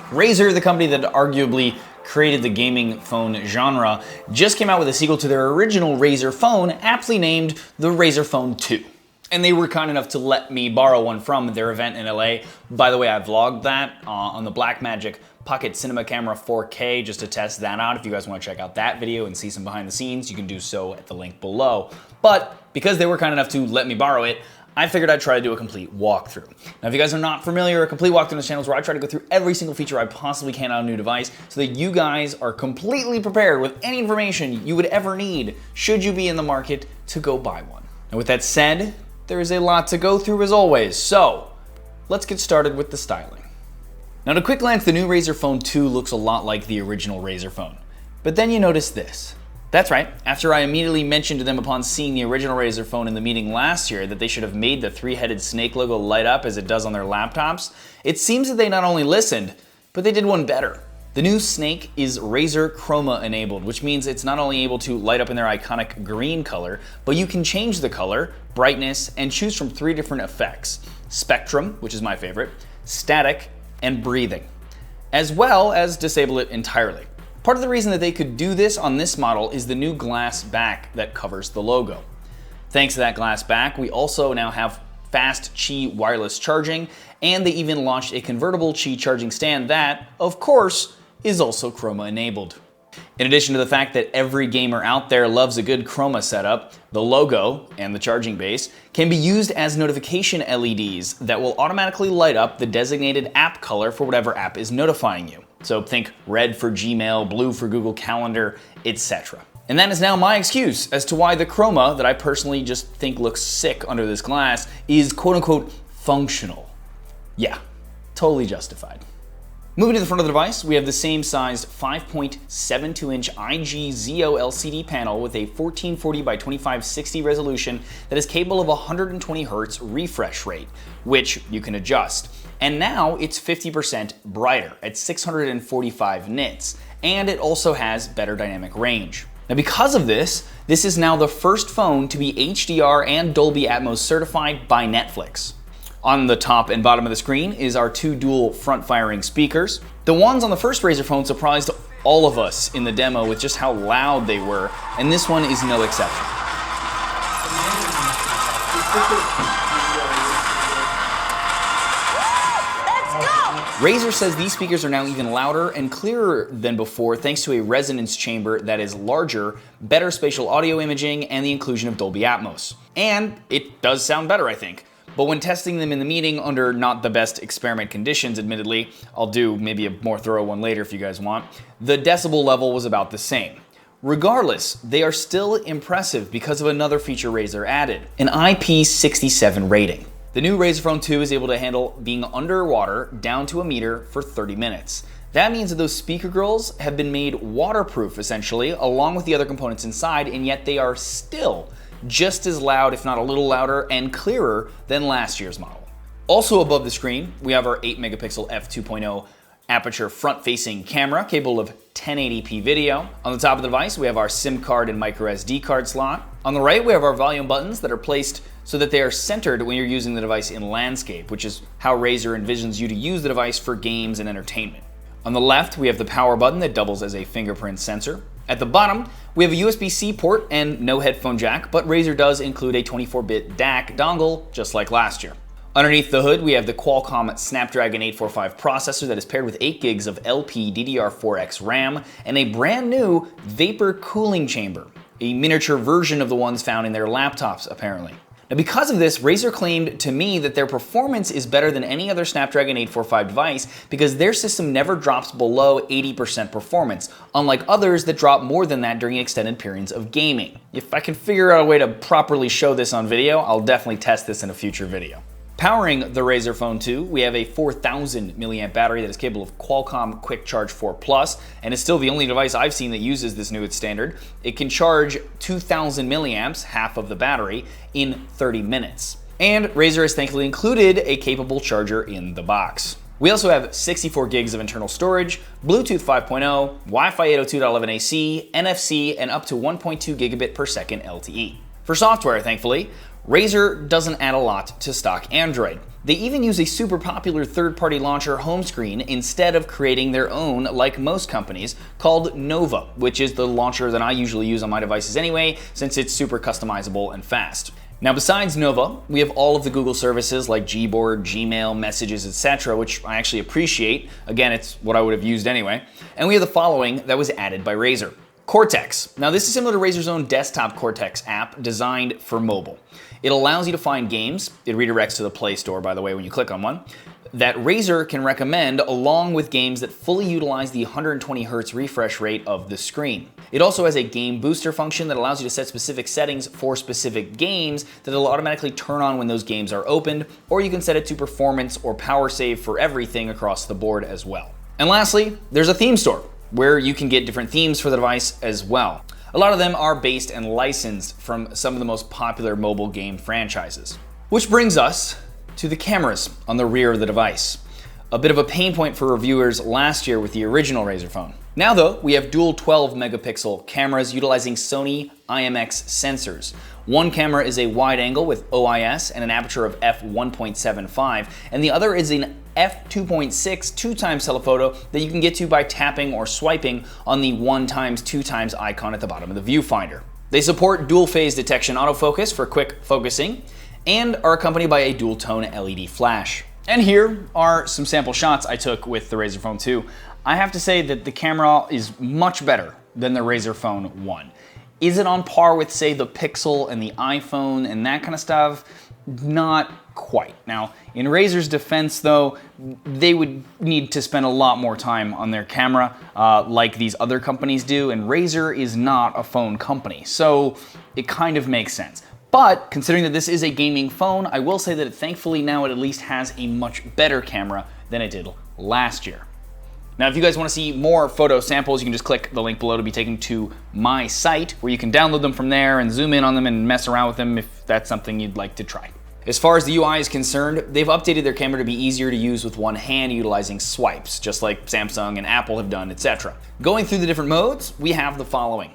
Razer, the company that arguably created the gaming phone genre, just came out with a sequel to their original Razer phone, aptly named the Razer Phone 2. And they were kind enough to let me borrow one from their event in LA. By the way, I vlogged that on the Blackmagic Pocket Cinema Camera 4K just to test that out. If you guys want to check out that video and see some behind the scenes, you can do so at the link below. But because they were kind enough to let me borrow it, I figured I'd try to do a complete walkthrough. Now, if you guys are not familiar, a complete walkthrough on this channel is where I try to go through every single feature I possibly can on a new device so that you guys are completely prepared with any information you would ever need should you be in the market to go buy one. And with that said, there is a lot to go through as always, so let's get started with the styling. Now, at a quick glance, the new Razer Phone 2 looks a lot like the original Razer phone. But then you notice this. That's right, after I immediately mentioned to them upon seeing the original Razer phone in the meeting last year that they should have made the three-headed snake logo light up as it does on their laptops, it seems that they not only listened, but they did one better. The new snake is Razer Chroma enabled, which means it's not only able to light up in their iconic green color, but you can change the color, brightness, and choose from 3 different effects: spectrum, which is my favorite, static, and breathing, as well as disable it entirely. Part of the reason that they could do this on this model is the new glass back that covers the logo. Thanks to that glass back, we also now have fast Qi wireless charging, and they even launched a convertible Qi charging stand that, of course, is also Chroma enabled. In addition to the fact that every gamer out there loves a good Chroma setup, the logo and the charging base can be used as notification LEDs that will automatically light up the designated app color for whatever app is notifying you. So think red for Gmail, blue for Google Calendar, etc. And that is now my excuse as to why the Chroma, that I personally just think looks sick under this glass, is quote-unquote functional. Yeah, totally justified. Moving to the front of the device, we have the same sized 5.72-inch IG ZO LCD panel with a 1440 by 2560 resolution that is capable of 120 Hz refresh rate, which you can adjust. And now it's 50% brighter at 645 nits, and it also has better dynamic range. Now, because of this, this is now the first phone to be HDR and Dolby Atmos certified by Netflix. On the top and bottom of the screen is our 2 dual front-firing speakers. The ones on the first Razer phone surprised all of us in the demo with just how loud they were, and this one is no exception. Razer says these speakers are now even louder and clearer than before thanks to a resonance chamber that is larger, better spatial audio imaging, and the inclusion of Dolby Atmos. And it does sound better, I think. But when testing them in the meeting under not the best experiment conditions, admittedly, I'll do maybe a more thorough one later if you guys want, the decibel level was about the same. Regardless, they are still impressive because of another feature Razer added, an IP67 rating. The new Razer Phone 2 is able to handle being underwater down to a meter for 30 minutes. That means that those speaker grills have been made waterproof, essentially, along with the other components inside, and yet they are still just as loud, if not a little louder, and clearer than last year's model. Also above the screen, we have our 8 megapixel f2.0 aperture front-facing camera capable of 1080p video. On the top of the device, we have our SIM card and micro SD card slot. On the right, we have our volume buttons that are placed so that they are centered when you're using the device in landscape, which is how Razer envisions you to use the device for games and entertainment. On the left, we have the power button that doubles as a fingerprint sensor. At the bottom, we have a USB-C port and no headphone jack, but Razer does include a 24-bit DAC dongle, just like last year. Underneath the hood, we have the Qualcomm Snapdragon 845 processor that is paired with 8 gigs of LPDDR4X RAM and a brand new vapor cooling chamber, a miniature version of the ones found in their laptops, apparently. Now, because of this, Razer claimed to me that their performance is better than any other Snapdragon 845 device because their system never drops below 80% performance, unlike others that drop more than that during extended periods of gaming. If I can figure out a way to properly show this on video, I'll definitely test this in a future video. Powering the Razer Phone 2, we have a 4,000 milliamp battery that is capable of Qualcomm Quick Charge 4 Plus, and is still the only device I've seen that uses this newest standard. It can charge 2,000 milliamps, half of the battery, in 30 minutes. And Razer has thankfully included a capable charger in the box. We also have 64 gigs of internal storage, Bluetooth 5.0, Wi-Fi 802.11ac, NFC, and up to 1.2 gigabit per second LTE. For software, thankfully, Razer doesn't add a lot to stock Android. They even use a super popular third-party launcher home screen instead of creating their own, like most companies, called Nova, which is the launcher that I usually use on my devices anyway, since it's super customizable and fast. Now, besides Nova, we have all of the Google services like Gboard, Gmail, Messages, etc., which I actually appreciate. Again, it's what I would have used anyway. And we have the following that was added by Razer. Cortex. Now, this is similar to Razer's own desktop Cortex app designed for mobile. It allows you to find games, it redirects to the Play Store, by the way, when you click on one, that Razer can recommend along with games that fully utilize the 120 Hz refresh rate of the screen. It also has a game booster function that allows you to set specific settings for specific games that it'll automatically turn on when those games are opened, or you can set it to performance or power save for everything across the board as well. And lastly, there's a theme store where you can get different themes for the device as well. A lot of them are based and licensed from some of the most popular mobile game franchises. Which brings us to the cameras on the rear of the device. A bit of a pain point for reviewers last year with the original Razer phone. Now though, we have dual 12 megapixel cameras utilizing Sony IMX sensors. One camera is a wide angle with OIS and an aperture of f1.75, and the other is an f2.6 2x telephoto that you can get to by tapping or swiping on the 1x 2x icon at the bottom of the viewfinder. They support dual phase detection autofocus for quick focusing and are accompanied by a dual tone LED flash. And here are some sample shots I took with the Razer Phone 2. I have to say that the camera is much better than the Razer Phone 1. Is it on par with, say, the Pixel and the iPhone and that kind of stuff? Not quite. Now, in Razer's defense though, they would need to spend a lot more time on their camera like these other companies do, and Razer is not a phone company, so it kind of makes sense. But considering that this is a gaming phone, I will say that thankfully now it at least has a much better camera than it did last year. Now, if you guys want to see more photo samples, you can just click the link below to be taken to my site, where you can download them from there and zoom in on them and mess around with them if that's something you'd like to try. As far as the UI is concerned, they've updated their camera to be easier to use with one hand utilizing swipes, just like Samsung and Apple have done, etc. Going through the different modes, we have the following.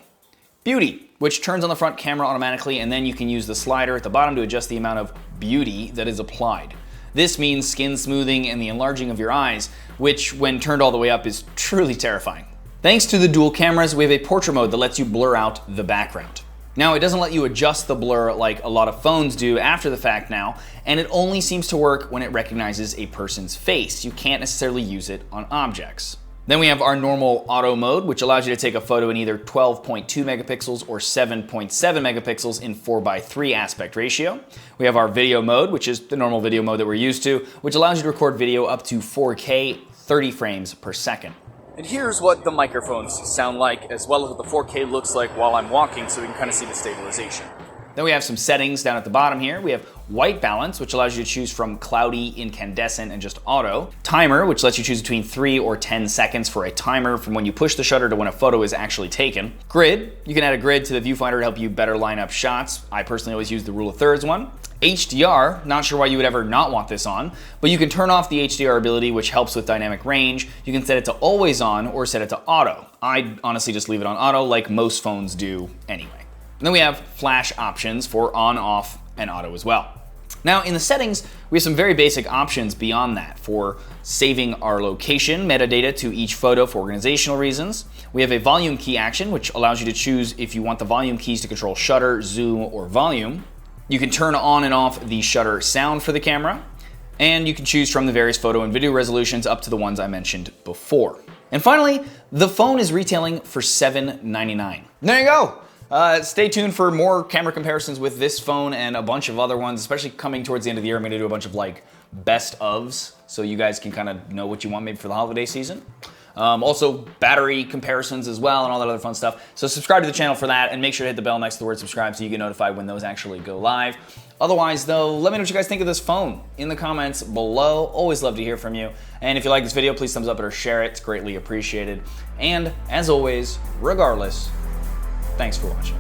Beauty, which turns on the front camera automatically, and then you can use the slider at the bottom to adjust the amount of beauty that is applied. This means skin smoothing and the enlarging of your eyes, which when turned all the way up is truly terrifying. Thanks to the dual cameras, we have a portrait mode that lets you blur out the background. Now, it doesn't let you adjust the blur like a lot of phones do after the fact now, and it only seems to work when it recognizes a person's face. You can't necessarily use it on objects. Then we have our normal auto mode, which allows you to take a photo in either 12.2 megapixels or 7.7 megapixels in 4:3 aspect ratio. We have our video mode, which is the normal video mode that we're used to, which allows you to record video up to 4K 30 frames per second. And here's what the microphones sound like, as well as what the 4K looks like while I'm walking, so we can kind of see the stabilization. Then we have some settings down at the bottom here. We have white balance, which allows you to choose from cloudy, incandescent, and just auto. Timer, which lets you choose between 3 or 10 seconds for a timer from when you push the shutter to when a photo is actually taken. Grid, you can add a grid to the viewfinder to help you better line up shots. I personally always use the rule of thirds one. HDR, not sure why you would ever not want this on, but you can turn off the HDR ability, which helps with dynamic range. You can set it to always on or set it to auto. I honestly just leave it on auto like most phones do anyway. And then we have flash options for on, off, and auto as well. Now in the settings, we have some very basic options beyond that for saving our location metadata to each photo for organizational reasons. We have a volume key action, which allows you to choose if you want the volume keys to control shutter, zoom, or volume. You can turn on and off the shutter sound for the camera, and you can choose from the various photo and video resolutions up to the ones I mentioned before. And finally, the phone is retailing for $799. There you go. Stay tuned for more camera comparisons with this phone and a bunch of other ones, especially coming towards the end of the year. I'm gonna do a bunch of like best ofs, so you guys can kind of know what you want maybe for the holiday season. Also battery comparisons as well and all that other fun stuff. So subscribe to the channel for that and make sure to hit the bell next to the word subscribe so you get notified when those actually go live. Otherwise though, let me know what you guys think of this phone in the comments below. Always love to hear from you. And if you like this video, please thumbs up it or share it. It's greatly appreciated. And as always, regardless, thanks for watching.